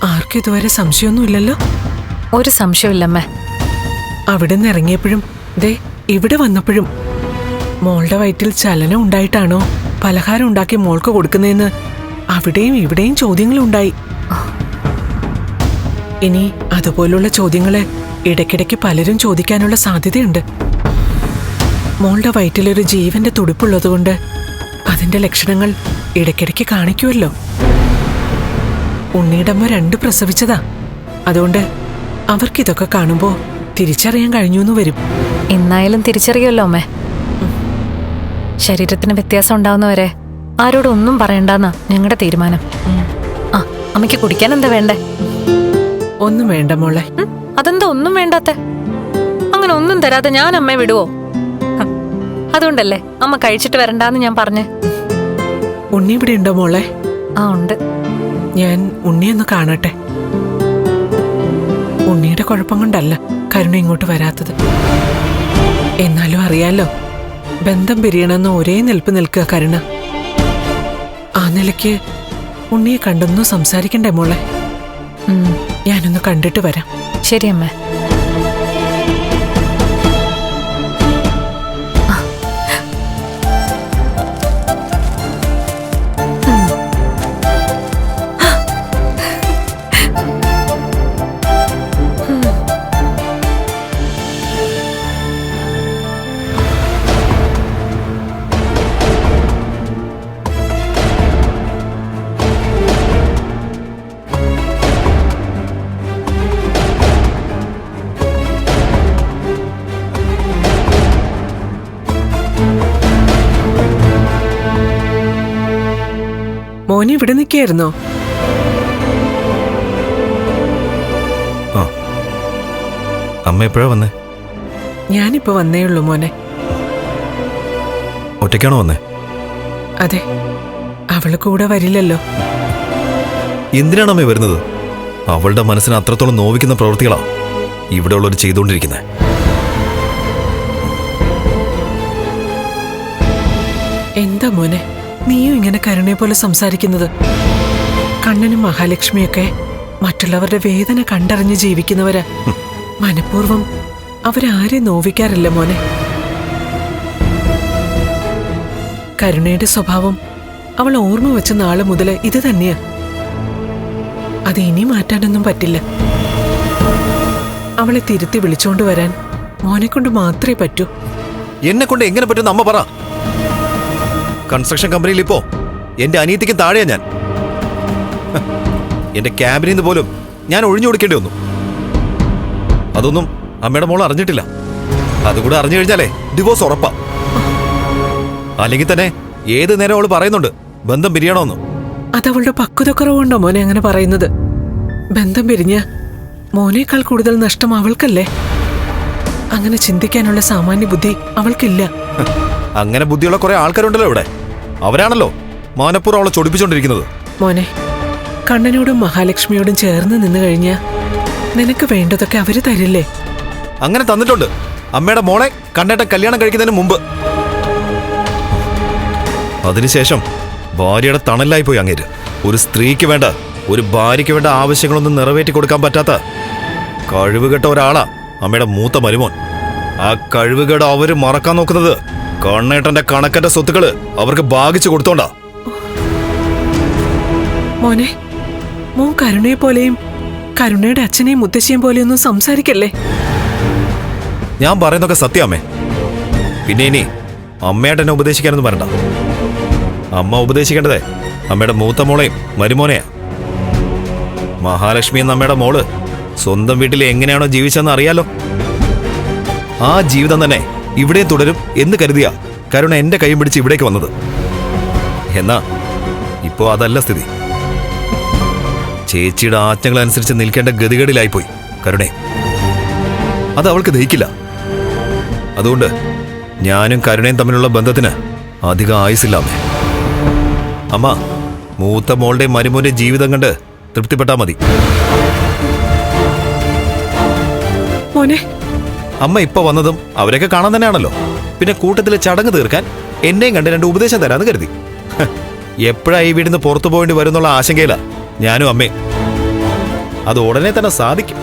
ആർക്കും ഇതുവരെ സംശയമൊന്നുമില്ലല്ലോ? ഒരു സംശയമില്ലമ്മേ. അവിടെ നിന്ന് ഇറങ്ങിയപ്പോഴും ദേ ഇവിടെ വന്നപ്പോഴും മോളുടെ വയറ്റിൽ ചലനം ഉണ്ടായിട്ടാണോ പലഹാരം ഉണ്ടാക്കി മോൾക്ക് കൊടുക്കുന്നതെന്ന് അവിടെയും ഇവിടെയും ചോദ്യങ്ങളുണ്ടായി. ഇനി അതുപോലുള്ള ചോദ്യങ്ങള് ഇടയ്ക്കിടയ്ക്ക് പലരും ചോദിക്കാനുള്ള സാധ്യതയുണ്ട്. മോളുടെ വയറ്റിലൊരു ജീവന്റെ തുടിപ്പുള്ളതുകൊണ്ട് അതിന്റെ ലക്ഷണങ്ങൾ ഇടയ്ക്കിടയ്ക്ക് കാണിക്കുമല്ലോ. ഉണ്ണിയുടമ്മ 2 പ്രസവിച്ചതാ. അതുകൊണ്ട് അവർക്കിതൊക്കെ കാണുമ്പോ തിരിച്ചറിയാൻ കഴിഞ്ഞു വരും. എന്നായാലും തിരിച്ചറിയുമല്ലോ അമ്മേ. ശരീരത്തിന് വ്യത്യാസം ഉണ്ടാവുന്നവരെ ആരോടൊന്നും പറയണ്ടെന്നാ ഞങ്ങളുടെ തീരുമാനം. ആ, അമ്മയ്ക്ക് കുടിക്കാൻ എന്താ വേണ്ടേ? ഒന്നും വേണ്ട മോളെ. അതെന്താ ഒന്നും വേണ്ടാത്ത? അങ്ങനെ ഒന്നും തരാതെ ഞാൻ അമ്മയെ വിടുവോ? അതുകൊണ്ടല്ലേ അമ്മ കഴിച്ചിട്ട് വരണ്ടാന്ന് ഞാൻ പറഞ്ഞേ. ഉണ്ണി ഇവിടെ ഉണ്ടോ മോളെ? ആ, ഉണ്ട്. ഞാൻ ഉണ്ണിയൊന്ന് കാണട്ടെ. ഉണ്ണിയുടെ കുഴപ്പം കൊണ്ടല്ല കരുണ ഇങ്ങോട്ട് വരാത്തത്. എന്നാലും അറിയാലോ, ബന്ധം പിരിയണമെന്ന് ഒരേ നിൽപ്പ് നിൽക്കുക കരുണ. ആ നിലയ്ക്ക് ഉണ്ണിയെ കണ്ടൊന്നും സംസാരിക്കണ്ടേ മോളെ? ഞാനൊന്ന് കണ്ടിട്ട് വരാം. ശരി അമ്മേ. മോനെ ഇവിടെ നിൽക്കായിരുന്നോ? അമ്മ എപ്പോഴാ വന്നേ? ഞാനിപ്പോ വന്നേയുള്ളൂ മോനെ. ഒറ്റയ്ക്കാണോ വന്നേ? അതെ, അവള് കൂടെ വരില്ലല്ലോ. എന്തിനാണ് അമ്മ വരുന്നത്? അവളുടെ മനസ്സിന് അത്രത്തോളം നോവിക്കുന്ന പ്രവൃത്തികളാ ഇവിടെ ഉള്ളവർ ചെയ്തുകൊണ്ടിരിക്കുന്നത്. എന്താ മോനെ നീയും ഇങ്ങനെ കരുണയെ പോലെ സംസാരിക്കുന്നത്? കണ്ണനും മഹാലക്ഷ്മിയൊക്കെ മറ്റുള്ളവരുടെ വേദന കണ്ടറിഞ്ഞ് ജീവിക്കുന്നവരാ. മനഃപൂർവ്വം അവരാരെയും നോവിക്കാറില്ല മോനെ. കരുണയുടെ സ്വഭാവം അവൾ ഓർമ്മ വെച്ച നാള് മുതൽ ഇത് തന്നെയാ. അത് ഇനി മാറ്റാനൊന്നും പറ്റില്ല. അവളെ തിരുത്തി വിളിച്ചോണ്ട് വരാൻ മോനെ കൊണ്ട് മാത്രമേ പറ്റൂ. എന്നെ കൊണ്ട് എങ്ങനെ പറ്റുന്ന അമ്മ പറ. കൺസ്ട്രക്ഷൻ കമ്പനിയിൽ ഇപ്പോ എന്റെ അനിയത്തിക്ക് താഴെയാ ഞാൻ. എന്റെ ക്യാബിനിൽ നിന്ന് പോലും ഞാൻ ഒഴിഞ്ഞു കൊടുക്കേണ്ടി വന്നു. അതൊന്നും അമ്മയുടെ മോൾ അറിഞ്ഞിട്ടില്ല. അതുകൂടെ അറിഞ്ഞു കഴിഞ്ഞാലേ ഡിവോഴ്സ് ഉറപ്പാ. അല്ലെങ്കിൽ തന്നെ ഏത് നേരം അവള് പറയുന്നുണ്ട് ബന്ധം പിരിയണമെന്ന്. അതവളുടെ പക്വതക്കുറവുണ്ടോ മോനെ അങ്ങനെ പറയുന്നത്? ബന്ധം പിരിഞ്ഞ മോനേക്കാൾ കൂടുതൽ നഷ്ടം അവൾക്കല്ലേ? അങ്ങനെ ചിന്തിക്കാനുള്ള സാമാന്യ ബുദ്ധി അവൾക്കില്ല. അങ്ങനെ ബുദ്ധിയുള്ള കുറെ ആൾക്കാരുണ്ടല്ലോ ഇവിടെ. അവരാണല്ലോ മാനപ്പൂർവ്വം അവളെ ചൊടിപ്പിച്ചോണ്ടിരിക്കുന്നത്. മോനെ, കണ്ണനോടും മഹാലക്ഷ്മിയോടും ചേർന്ന് നിന്ന് കഴിഞ്ഞാ നിനക്ക് വേണ്ടതൊക്കെ അവര് തരില്ലേ? അങ്ങനെ തന്നിട്ടുണ്ട്. അമ്മയുടെ മോളെ കണ്ണേട്ട കല്യാണം കഴിക്കുന്നതിന് മുമ്പ്. അതിനുശേഷം ഭാര്യയുടെ തണലായി പോയി അങ്ങേര്. ഒരു സ്ത്രീക്ക് വേണ്ട, ഒരു ഭാര്യയ്ക്ക് വേണ്ട ആവശ്യങ്ങളൊന്നും നിറവേറ്റി കൊടുക്കാൻ പറ്റാത്ത കഴിവുകെട്ട ഒരാളാ അമ്മയുടെ മൂത്ത മരുമോൻ. ആ കഴിവുകേട് അവര് മറക്കാൻ നോക്കുന്നത് കണ്ണേട്ടന്റെ കണക്കറ്റ സ്വത്തുക്കള് അവർക്ക് ഭാഗിച്ചു കൊടുത്തോണ്ടാ. മോനെ, മോൻ കരുണയെ പോലെയും കരുണയുടെ അച്ഛനെയും മുത്തശ്ശിയും പോലെയൊന്നും സംസാരിക്കല്ലേ. ഞാൻ പറയുന്നതൊക്കെ സത്യാമ്മേ. പിന്നെ ഇനി അമ്മയായിട്ട് എന്നെ ഉപദേശിക്കാനൊന്നും വരണ്ട. അമ്മ ഉപദേശിക്കേണ്ടതേ അമ്മയുടെ മൂത്ത മോളെയും മരുമോനെയാ. മഹാലക്ഷ്മി എന്ന അമ്മയുടെ മോള് സ്വന്തം വീട്ടിൽ എങ്ങനെയാണോ ജീവിച്ചതെന്ന് അറിയാലോ. ആ ജീവിതം തന്നെ ഇവിടെ തുടരും എന്ന് കരുതിയാ കരുണ എന്റെ കൈയും പിടിച്ച് ഇവിടേക്ക് വന്നത്. എന്നാ ഇപ്പോ അതല്ല സ്ഥിതി. ചേച്ചിയുടെ ആജ്ഞകളനുസരിച്ച് നിൽക്കേണ്ട ഗതികേടിലായിപ്പോയി കരുണേ. അത് അവൾക്ക് ദഹിക്കില്ല. അതുകൊണ്ട് ഞാനും കരുണയും തമ്മിലുള്ള ബന്ധത്തിന് അധികം ആയുസില്ലാമേ. അമ്മ മൂത്ത മോളുടെ മരുമോന്റെ ജീവിതം കണ്ട് തൃപ്തിപ്പെട്ടാ മതി. അമ്മ ഇപ്പൊ വന്നതും അവരൊക്കെ കാണാൻ തന്നെയാണല്ലോ. പിന്നെ കൂട്ടത്തിലെ ചടങ്ങ് തീർക്കാൻ എന്നെയും കണ്ട് 2 ഉപദേശം തരാന്ന് കരുതി. എപ്പോഴാ ഈ വീടിന്ന് പുറത്തു പോകേണ്ടി വരുന്നുള്ള ആശങ്കയില ഞാനും അമ്മേ. അത് ഉടനെ തന്നെ സാധിക്കും.